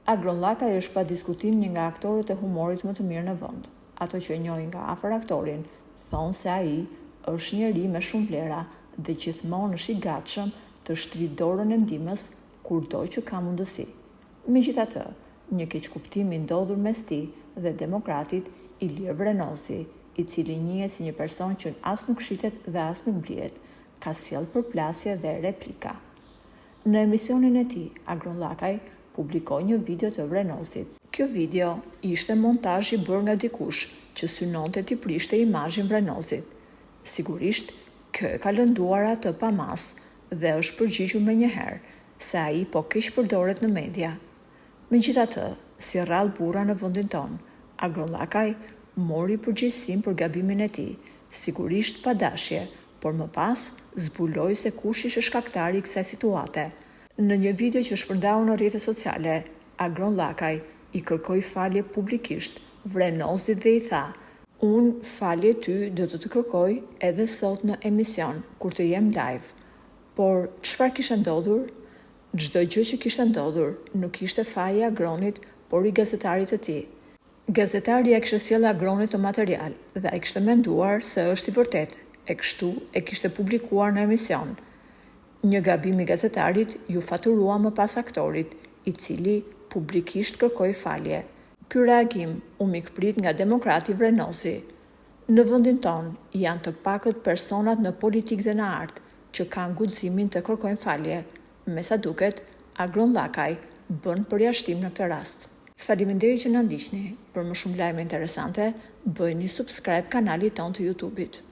Agron Llakaj është pa diskutim një nga aktorët e humorit më të mirë në vend. Ato që njohin nga afër aktorin thonë se ai është njeri me shumë vlera dhe gjithmonë është i gatshëm të shtrijë dorën e ndihmës kurdo që ka mundësi. Megjithatë, një keqkuptim i ndodhur mes tij dhe demokratit Ilir Vrenosi, i cili njihet si një person që as nuk shitet dhe as nuk blihet, ka sjellë përplasje dhe replika. Në emisionin e tij, Agron Llakaj publikoi një video të Vrenosit. Kjo video ishte montazh i bërë nga dikush që synonte t'i prishte imazhin Vrenosit. Sigurisht, kjo e ka lënduar atë pa mas dhe është përgjigjur menjëherë se ai po keq përdoret në media. Megjithatë, si rrallë burra në vendin tonë, Agron Llakaj mori përgjegjësinë për gabimin e tij, sigurisht pa dashje, por më pas zbuloi se kush ishte shkaktari i kësaj situate. Në një video që shpërndau në rrjetet sociale, Agron Llakaj i kërkoi falje publikisht Vrenosit dhe i tha: "Unë falje ty do të kërkoj edhe sot në emision kur të jem live." Por çfarë kishte ndodhur? Çdo gjë që kishte ndodhur nuk ishte faji i Agronit, por i gazetarit të tij. Gazetari e kishte sjellë Agronit të material dhe ai kishte menduar se është i vërtetë, e kështu e kishte publikuar në emision. Një gabim i gazetarit ju faturua më pas aktorit, i cili publikisht kërkoi falje. Ky reagim u mikprit nga demokrati Vrenosi. Në vendin tonë janë të pakët personat në politikë dhe në art që kanë guximin të kërkojnë falje. Me sa duket, Agron Llakaj bën përjashtim në këtë rast. Faleminderit që na ndiqni. Për më shumë lajme interesante, bëjni subscribe kanalit tonë të YouTube-it.